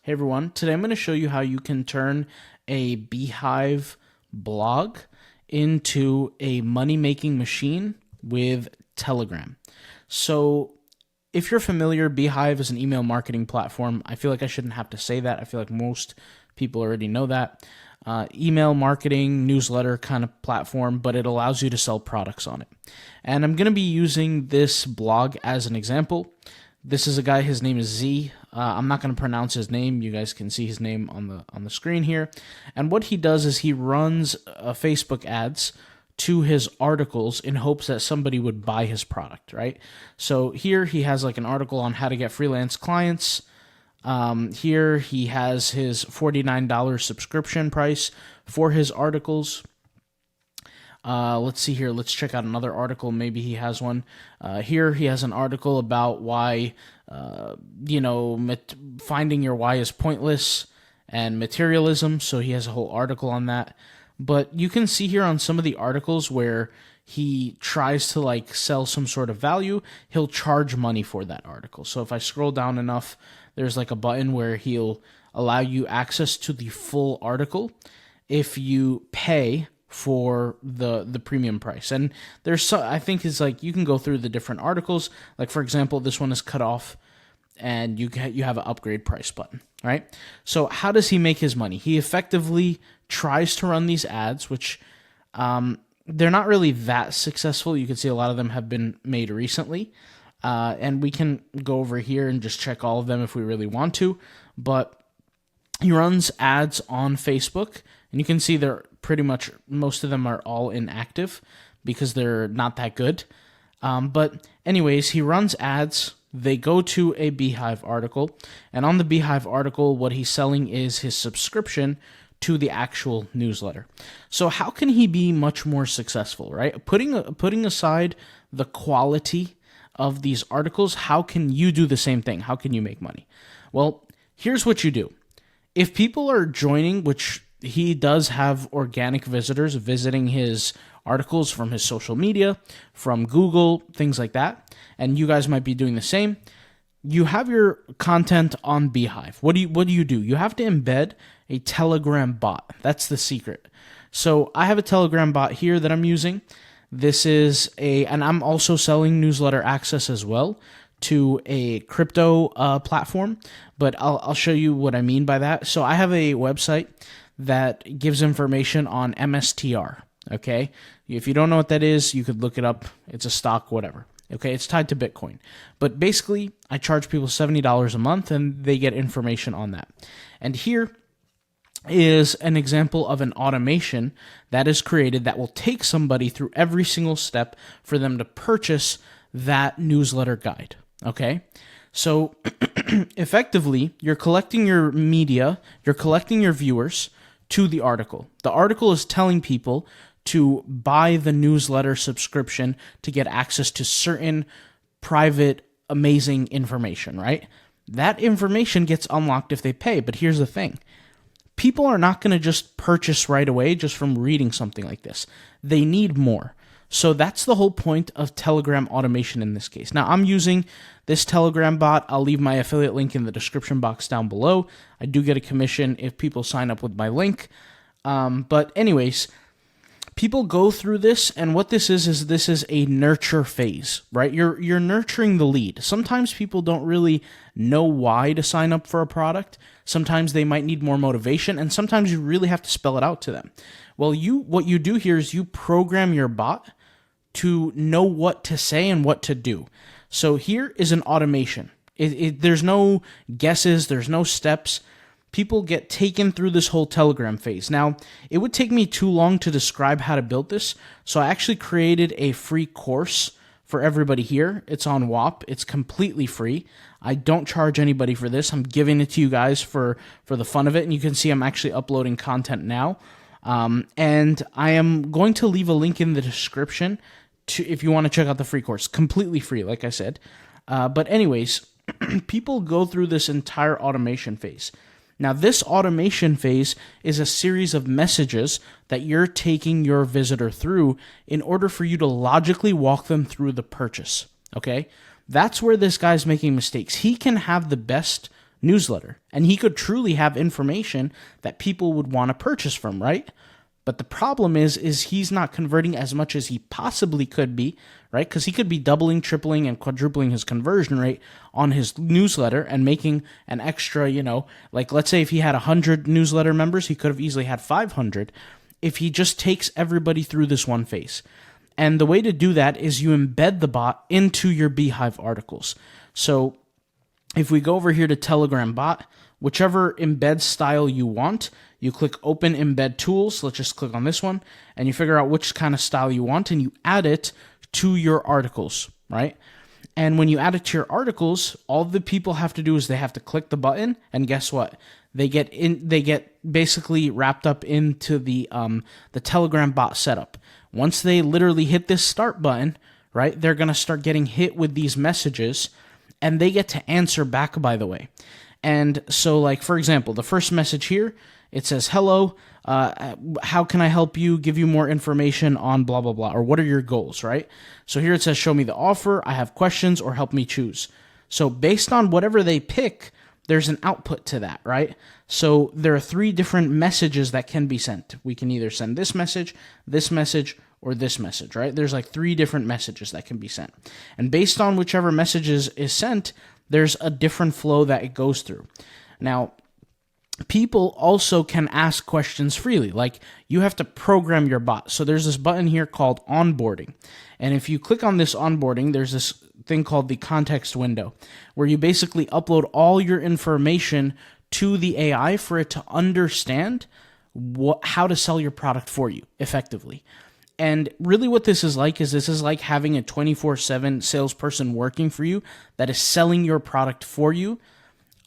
Hey everyone, today I'm going to show you how you can turn a Beehiiv blog into a money-making machine with Telegram. So if you're familiar, Beehiiv is an email marketing platform. I feel like I shouldn't have to say that. I feel like most people already know that. Email marketing, newsletter kind of platform, but it allows you to sell products on it. And I'm going to be using this blog as an example. This is a guy, his name is Z. I'm not going to pronounce his name. You guys can see his name on the screen here. And what he does is he runs Facebook ads to his articles in hopes that somebody would buy his product, right? So here he has like an article on how to get freelance clients. Here he has his $49 subscription price for his articles. Let's see here. Let's check out another article. Maybe he has one. Here he has an article about why, finding your why is pointless and materialism. So he has a whole article on that. But you can see here on some of the articles where he tries to like sell some sort of value, he'll charge money for that article. So if I scroll down enough, there's like a button where he'll allow you access to the full article if you pay for the premium price. And there's I think it's like you can go through the different articles. Like for example, this one is cut off and you have an upgrade price button, right? So how does he make his money? He effectively tries to run these ads, which they're not really that successful. You can see a lot of them have been made recently. And we can go over here and just check all of them if we really want to. But he runs ads on Facebook, and you can see they're pretty much, most of them are all inactive because they're not that good. But anyways, he runs ads. They go to a Beehiiv article, and on the Beehiiv article, what he's selling is his subscription to the actual newsletter. So how can he be much more successful, right? Putting aside the quality of these articles, how can you do the same thing? How can you make money? Well, here's what you do. If people are joining, which he does have organic visitors visiting his articles from his social media, from Google, things like that, and you guys might be doing the same. You have your content on Beehiiv. What do you do? You have to embed a Telegram bot. That's the secret. So I have a Telegram bot here that I'm using. This is and I'm also selling newsletter access as well to a crypto platform, but I'll show you what I mean by that. So I have a website that gives information on MSTR, okay? If you don't know what that is, you could look it up. It's a stock, whatever. Okay, it's tied to Bitcoin. But basically, I charge people $70 a month, and they get information on that. And here is an example of an automation that is created that will take somebody through every single step for them to purchase that newsletter guide, okay? So effectively, you're collecting your media, you're collecting your viewers to the article. The article is telling people to buy the newsletter subscription to get access to certain private, amazing information, right? That information gets unlocked if they pay, but here's the thing. People are not going to just purchase right away just from reading something like this. They need more. So that's the whole point of Telegram automation in this case. Now, I'm using this Telegram bot. I'll leave my affiliate link in the description box down below. I do get a commission if people sign up with my link. But anyways, people go through this, and what this is a nurture phase, right? You're nurturing the lead. Sometimes people don't really know why to sign up for a product. Sometimes they might need more motivation, and sometimes you really have to spell it out to them. Well, what you do here is you program your bot to know what to say and what to do. So here is an automation. There's no guesses, there's no steps. People get taken through this whole Telegram phase. Now, it would take me too long to describe how to build this, so I actually created a free course for everybody here. It's on WAP. It's completely free. I don't charge anybody for this. I'm giving it to you guys for the fun of it, and you can see I'm actually uploading content now. And I am going to leave a link in the description if you want to check out the free course. Completely free, like I said. But anyways, people go through this entire automation phase. Now, this automation phase is a series of messages that you're taking your visitor through in order for you to logically walk them through the purchase, okay? That's where this guy's making mistakes. He can have the best newsletter. And he could truly have information that people would want to purchase from, right? But the problem is he's not converting as much as he possibly could be, right? Because he could be doubling, tripling, and quadrupling his conversion rate on his newsletter and making an extra, like let's say if he had 100 newsletter members, he could have easily had 500 if he just takes everybody through this one phase. And the way to do that is you embed the bot into your Beehiiv articles. So if we go over here to Telegram bot, whichever embed style you want, you click open embed tools. Let's just click on this one and you figure out which kind of style you want and you add it to your articles, right? And when you add it to your articles, all the people have to do is they have to click the button and guess what? They get basically wrapped up into the Telegram bot setup. Once they literally hit this start button, right, they're going to start getting hit with these messages and they get to answer back, by the way. And so, like, for example, the first message here, it says, hello, how can I help you, give you more information on blah, blah, blah, or what are your goals, right? So here it says, show me the offer, I have questions, or help me choose. So based on whatever they pick, there's an output to that, right? So there are 3 different messages that can be sent. We can either send this message, or this message, right? There's like 3 different messages that can be sent. And based on whichever message is sent, there's a different flow that it goes through. Now, people also can ask questions freely. Like, you have to program your bot. So there's this button here called onboarding. And if you click on this onboarding, there's this thing called the context window, where you basically upload all your information to the AI for it to understand how to sell your product for you effectively. And really what this is like having a 24/7 salesperson working for you that is selling your product for you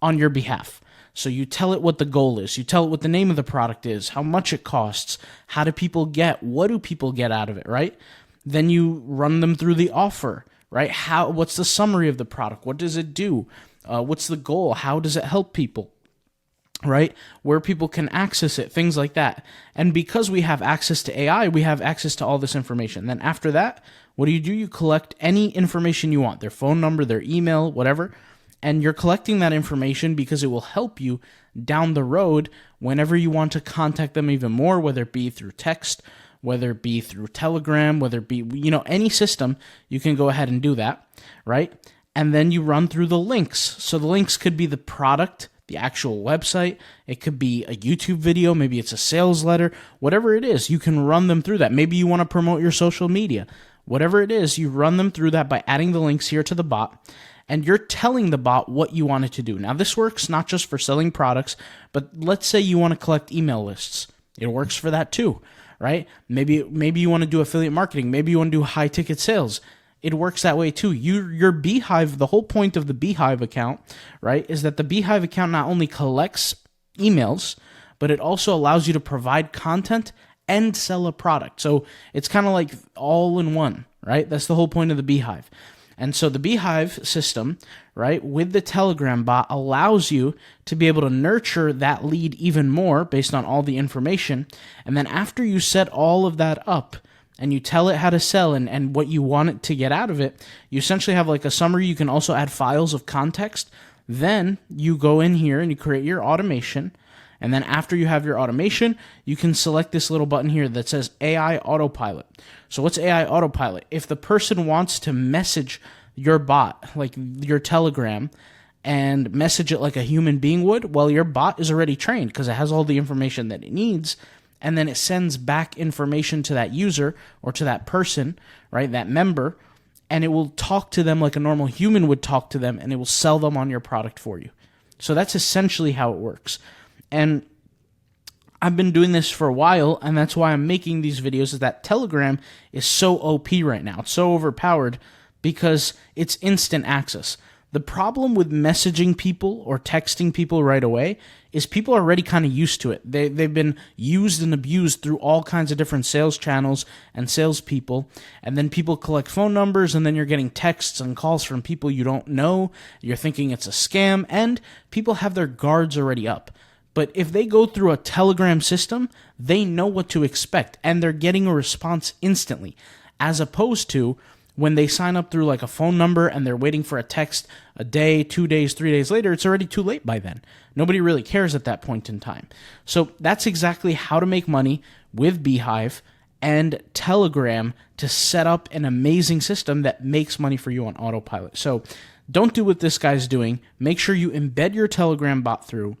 on your behalf. So you tell it what the goal is, you tell it what the name of the product is, how much it costs, how do people get, what do people get out of it, right? Then you run them through the offer, right? What's the summary of the product? What does it do? What's the goal? How does it help people? Right? Where people can access it, things like that. And because we have access to AI, we have access to all this information. Then after that, what do? You collect any information you want, their phone number, their email, whatever. And you're collecting that information because it will help you down the road whenever you want to contact them even more, whether it be through text, whether it be through Telegram, whether it be, any system, you can go ahead and do that, right? And then you run through the links. So the links could be the product, the actual website, it could be a YouTube video, maybe it's a sales letter, whatever it is, you can run them through that. Maybe you want to promote your social media. Whatever it is, you run them through that by adding the links here to the bot, and you're telling the bot what you want it to do. Now, this works not just for selling products, but let's say you want to collect email lists. It works for that too, right? Maybe you want to do affiliate marketing. Maybe you want to do high-ticket sales. It works that way too. Your Beehiiv, the whole point of the Beehiiv account, right, is that the Beehiiv account not only collects emails, but it also allows you to provide content and sell a product. So it's kind of like all in one, right? That's the whole point of the Beehiiv. And so the Beehiiv system, right, with the Telegram bot allows you to be able to nurture that lead even more based on all the information. And then after you set all of that up, and you tell it how to sell and what you want it to get out of it, you essentially have like a summary. You can also add files of context. Then you go in here and you create your automation. And then after you have your automation, you can select this little button here that says AI Autopilot. So what's AI Autopilot? If the person wants to message your bot, like your Telegram, and message it like a human being would, well, your bot is already trained because it has all the information that it needs. And then it sends back information to that user or to that person, right, that member, and it will talk to them like a normal human would talk to them, and it will sell them on your product for you. So that's essentially how it works. And I've been doing this for a while, and that's why I'm making these videos, is that Telegram is so OP right now. It's so overpowered because it's instant access. The problem with messaging people or texting people right away is people are already kind of used to it. They've been used and abused through all kinds of different sales channels and salespeople, and then people collect phone numbers, and then you're getting texts and calls from people you don't know. You're thinking it's a scam, and people have their guards already up. But if they go through a Telegram system, they know what to expect, and they're getting a response instantly, as opposed to When they sign up through like a phone number and they're waiting for a text a day, 2 days, 3 days later, it's already too late by then. Nobody really cares at that point in time. So that's exactly how to make money with Beehiiv and Telegram to set up an amazing system that makes money for you on autopilot. So don't do what this guy's doing. Make sure you embed your Telegram bot through,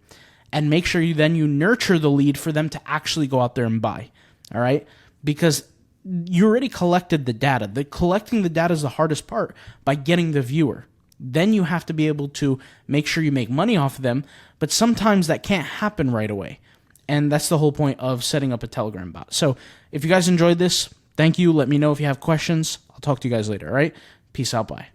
and make sure you nurture the lead for them to actually go out there and buy. All right? Because you already collected the data. Collecting the data is the hardest part by getting the viewer. Then you have to be able to make sure you make money off of them, but sometimes that can't happen right away. And that's the whole point of setting up a Telegram bot. So if you guys enjoyed this, thank you. Let me know if you have questions. I'll talk to you guys later, all right? Peace out. Bye.